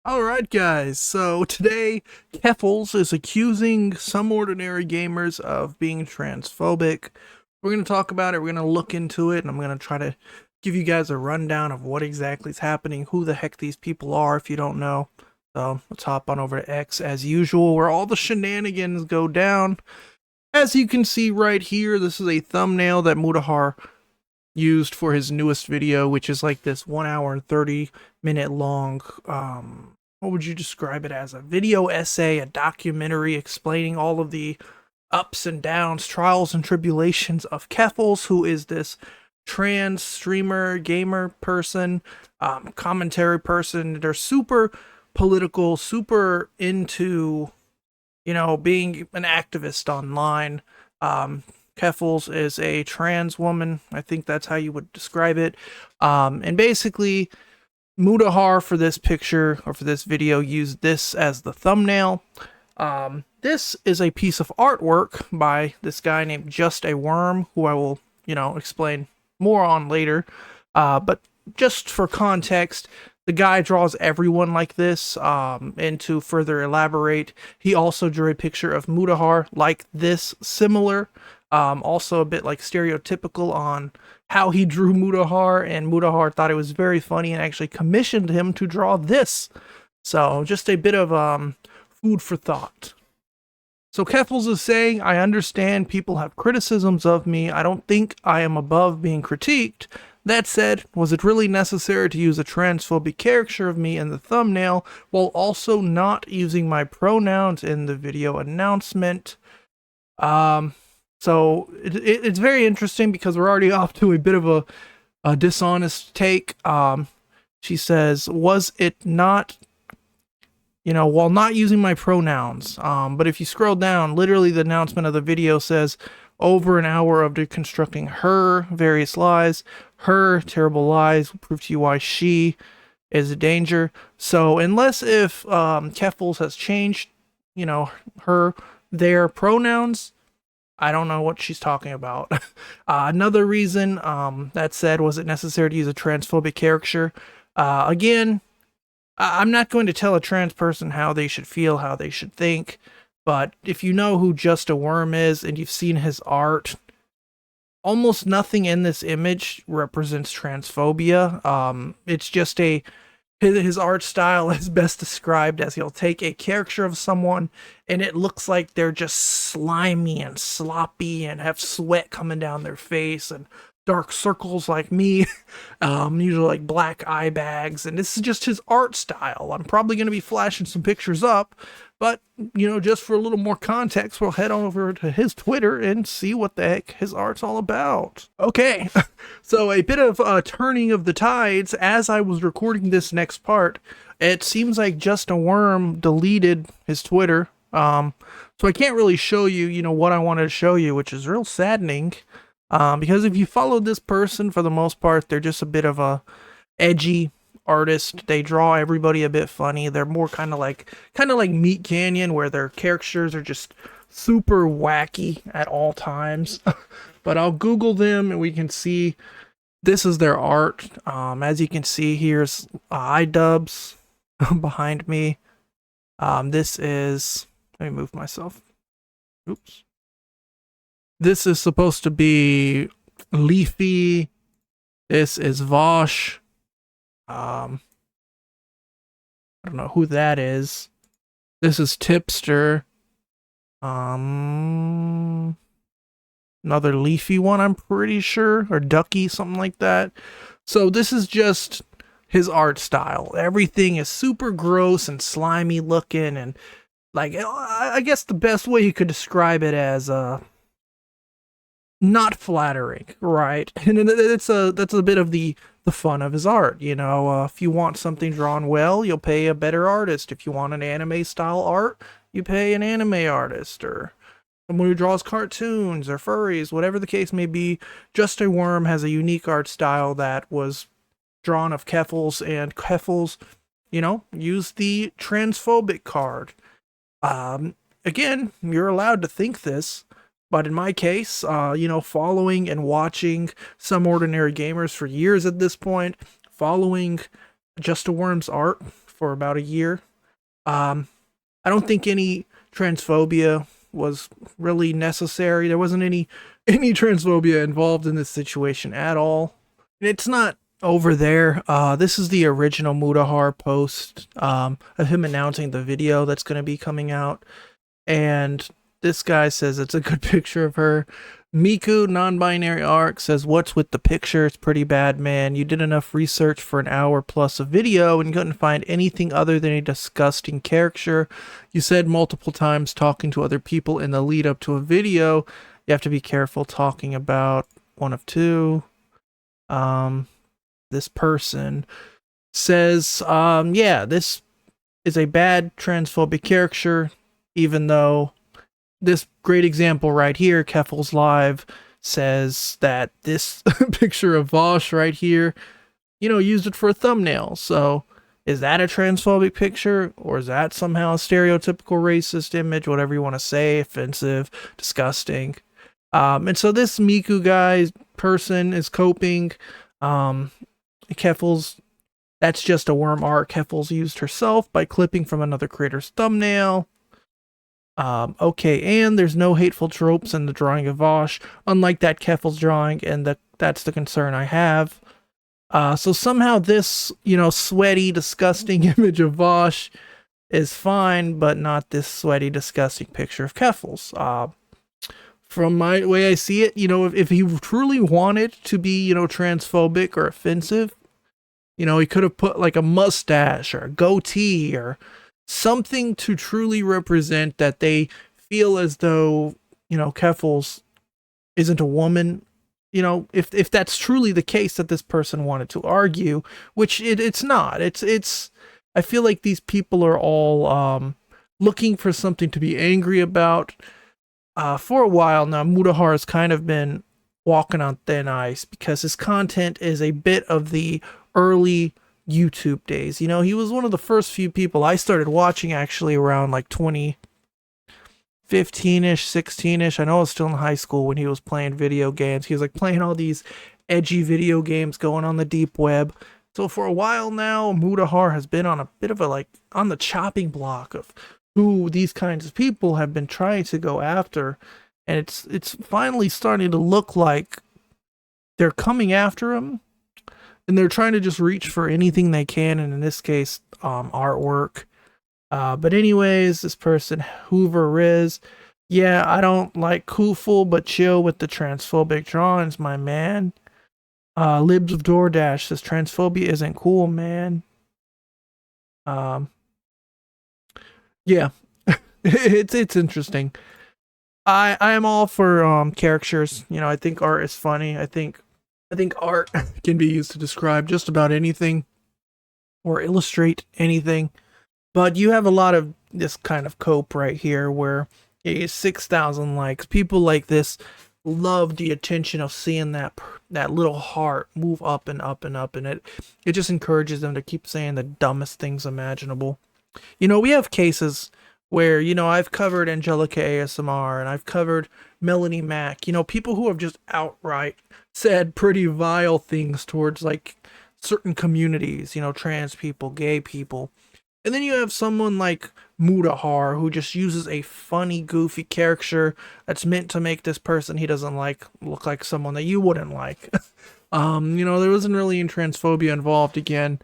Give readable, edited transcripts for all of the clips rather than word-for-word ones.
Alright guys, so today Keffals is accusing some ordinary gamers of being transphobic. We're going to talk about it, we're going to look into it, and I'm going to try to give you guys a rundown of what exactly is happening, who the heck these people are if you don't know. So let's hop on over to X as usual, where all the shenanigans go down. As you can see right here, this is a thumbnail that Mudahar used for his newest video, which is like this 1 hour and 30-minute long, what would you describe it as? A video essay, a documentary explaining all of the ups and downs, trials and tribulations of Keffals, who is this trans streamer, gamer person, commentary person. They're super political, super into, being an activist online. Keffals is a trans woman. I think that's how you would describe it. And basically, Mudahar for this picture, or for this video, used this as the thumbnail. This is a piece of artwork by this guy named justaworm, who I will, explain more on later. But just for context, the guy draws everyone like this, and to further elaborate, he also drew a picture of Mudahar like this, similar. Also a bit like stereotypical on how he drew Mutahar, and Mudahar thought it was very funny and actually commissioned him to draw this. So just a bit of food for thought. So Keffals is saying, I understand people have criticisms of me. I don't think I am above being critiqued. That said, was it really necessary to use a transphobic caricature of me in the thumbnail while also not using my pronouns in the video announcement? So it's very interesting because we're already off to a bit of a dishonest take. She says, was it not, while not using my pronouns. But if you scroll down, literally the announcement of the video says, over an hour of deconstructing her various lies, her terrible lies will prove to you why she is a danger. So unless if Keffals has changed, their pronouns, I don't know what she's talking about. Another reason, that said, was it necessary to use a transphobic caricature? Again, I'm not going to tell a trans person how they should feel, how they should think, but if you know who justaworm is and you've seen his art, almost nothing in this image represents transphobia. It's just his art style is best described as he'll take a caricature of someone and it looks like they're just slimy and sloppy and have sweat coming down their face and dark circles like me, usually like black eye bags, and this is just his art style. I'm probably going to be flashing some pictures up, but, just for a little more context, we'll head on over to his Twitter and see what the heck his art's all about. Okay, so a bit of turning of the tides. As I was recording this next part, it seems like justaworm deleted his Twitter, so I can't really show you, what I wanted to show you, which is real saddening. Because if you follow this person, for the most part, they're just a bit of a edgy artist. They draw everybody a bit funny. They're more kind of like Meat Canyon, where their characters are just super wacky at all times. But I'll Google them and we can see this is their art. As you can see, here's iDubbbz behind me. This is, let me move myself. Oops. This is supposed to be Leafy. This is Vaush. I don't know who that is. This is Tipster. Another Leafy one, I'm pretty sure, or Ducky, something like that. So this is just his art style. Everything is super gross and slimy looking, and like, I guess the best way you could describe it as not flattering, right? And that's a bit of the fun of his art, if you want something drawn well, you'll pay a better artist. If you want an anime style art, you pay an anime artist, or someone who draws cartoons or furries, whatever the case may be. justaworm has a unique art style that was drawn of Keffals, and Keffals, used the transphobic card. Again, you're allowed to think this, but in my case, following and watching SomeOrdinaryGamers for years at this point, following justaworm's art for about a year. I don't think any transphobia was really necessary. There wasn't any transphobia involved in this situation at all. It's not over there. This is the original Mudahar post of him announcing the video that's going to be coming out. And this guy says it's a good picture of her. Miku, non-binary arc, says, what's with the picture? It's pretty bad, man. You did enough research for an hour plus of video and couldn't find anything other than a disgusting caricature. You said multiple times talking to other people in the lead up to a video. You have to be careful talking about one of two. This person says, yeah, this is a bad transphobic caricature, even though this great example right here, Keffals Live, says that this picture of vaush right here, used it for a thumbnail. So is that a transphobic picture, or is that somehow a stereotypical racist image, whatever you want to say, offensive, disgusting? And so this Miku guy person is coping. Keffals, that's just a worm art Keffals used herself by clipping from another creator's thumbnail. Okay, and there's no hateful tropes in the drawing of vaush, unlike that Keffals drawing, and that's the concern I have. So somehow this, sweaty, disgusting image of vaush is fine, but not this sweaty, disgusting picture of Keffals. From my way I see it, if he truly wanted to be, transphobic or offensive, he could have put like a mustache or a goatee or something to truly represent that they feel as though, Keffals isn't a woman. If that's truly the case that this person wanted to argue, which it's not. It's I feel like these people are all looking for something to be angry about. For a while now, Mudahar has kind of been walking on thin ice because his content is a bit of the early YouTube days. He was one of the first few people I started watching actually around like 2015-ish, 16-ish. I know I was still in high school when he was playing video games. He was like playing all these edgy video games going on the deep web. So for a while now, Mudahar has been on a bit of a on the chopping block of who these kinds of people have been trying to go after. And it's finally starting to look like they're coming after him. And they're trying to just reach for anything they can, and in this case, artwork. But anyways, this person, Hoover Riz, yeah, I don't like Kooful, but chill with the transphobic drawings, my man. Libs of DoorDash says transphobia isn't cool, man. Yeah, it's interesting. I am all for caricatures. I think art is funny. I think art can be used to describe just about anything or illustrate anything. But you have a lot of this kind of cope right here where it is 6,000 likes. People like this love the attention of seeing that little heart move up and up and up, and it just encourages them to keep saying the dumbest things imaginable. We have cases where, I've covered Angelica ASMR and I've covered Melanie Mack, people who have just outright said pretty vile things towards certain communities, trans people, gay people. And then you have someone like Mudahar who just uses a funny, goofy caricature that's meant to make this person he doesn't like look like someone that you wouldn't like. There wasn't really any transphobia involved again,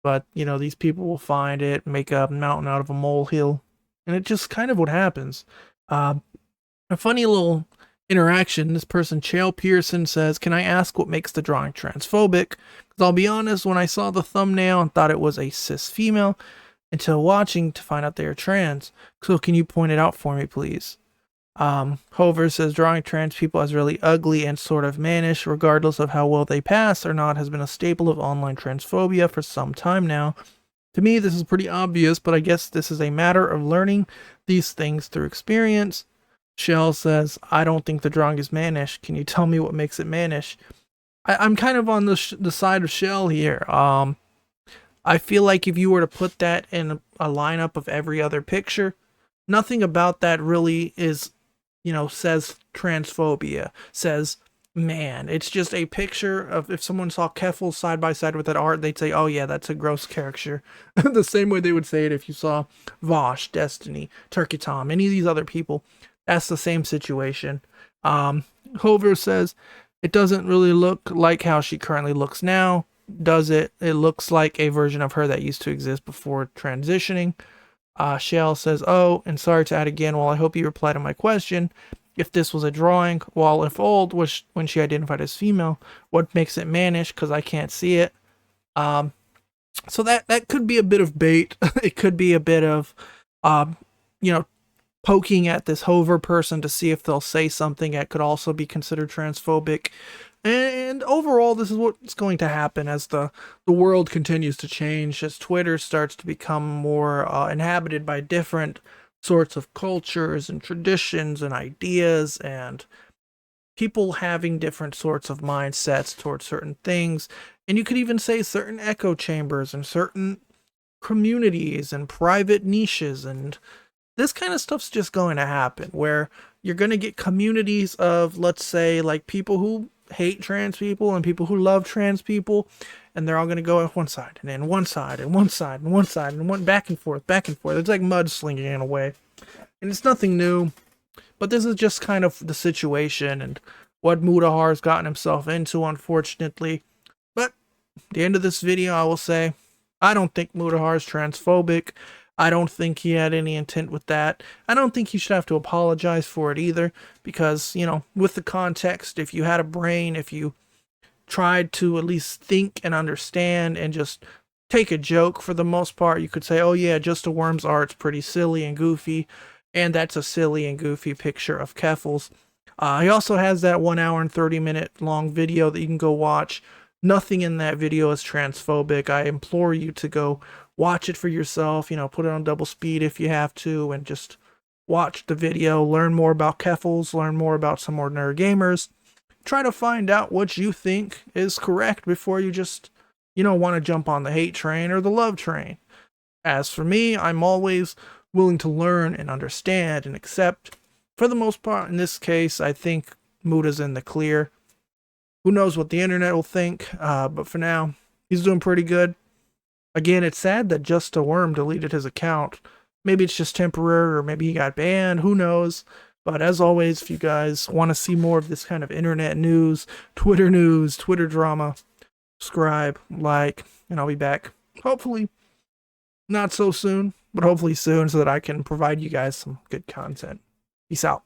but, these people will find it, make a mountain out of a molehill, and it just kind of what happens. A funny little interaction. This person, Chael Pearson, says, can I ask what makes the drawing transphobic? Because I'll be honest, when I saw the thumbnail and thought it was a cis female, until watching to find out they are trans. So can you point it out for me, please? Hover says, drawing trans people as really ugly and sort of mannish, regardless of how well they pass or not, has been a staple of online transphobia for some time now. To me, this is pretty obvious, but I guess this is a matter of learning these things through experience. Shell says, I don't think the drawing is mannish. Can you tell me what makes it mannish? I'm kind of on the side of Shell here. I feel like if you were to put that in a lineup of every other picture, nothing about that really is, says transphobia, says man, it's just a picture of, if someone saw Keffals side by side with that art, they'd say, oh yeah, that's a gross caricature. The same way they would say it if you saw Vaush, Destiny, Turkey Tom, any of these other people. That's the same situation. Hover says, it doesn't really look like how she currently looks now, does it? It looks like a version of her that used to exist before transitioning. Shell says, oh, and sorry to add again, well, I hope you reply to my question. If this was a drawing, while if old, was when she identified as female, what makes it mannish? Because I can't see it. So that could be a bit of bait. It could be a bit of, you know, poking at this Hover person to see if they'll say something that could also be considered transphobic. And overall, this is what's going to happen as the world continues to change, as Twitter starts to become more inhabited by different sorts of cultures and traditions and ideas, and people having different sorts of mindsets towards certain things. And you could even say certain echo chambers and certain communities and private niches, and this kind of stuff's just going to happen, where you're going to get communities of, let's say, like people who hate trans people and people who love trans people, and they're all going to go on one side and then one side and one side and one side and one, back and forth, back and forth. It's like mudslinging in a way, and it's nothing new, but this is just kind of the situation and what Mudahar's gotten himself into, unfortunately. But at the end of this video, I will say, I don't think Mudahar's transphobic. I don't think he had any intent with that. I don't think he should have to apologize for it either, because, you know, with the context, if you had a brain, if you tried to at least think and understand and just take a joke for the most part, you could say, oh yeah, Justaworm's art's pretty silly and goofy, and that's a silly and goofy picture of Keffals. He also has that 1 hour and 30-minute long video that you can go watch. Nothing in that video is transphobic. I implore you to go watch it for yourself, you know, put it on double speed if you have to, and just watch the video, learn more about Keffals, learn more about Some Ordinary Gamers, try to find out what you think is correct before you just, you know, want to jump on the hate train or the love train. As for me, I'm always willing to learn and understand and accept. For the most part, in this case, I think Muda's in the clear. Who knows what the internet will think, but for now, he's doing pretty good. Again, it's sad that justaworm deleted his account. Maybe it's just temporary, or maybe he got banned, who knows. But as always, if you guys want to see more of this kind of internet news, Twitter drama, subscribe, like, and I'll be back. Hopefully, not so soon, but hopefully soon, so that I can provide you guys some good content. Peace out.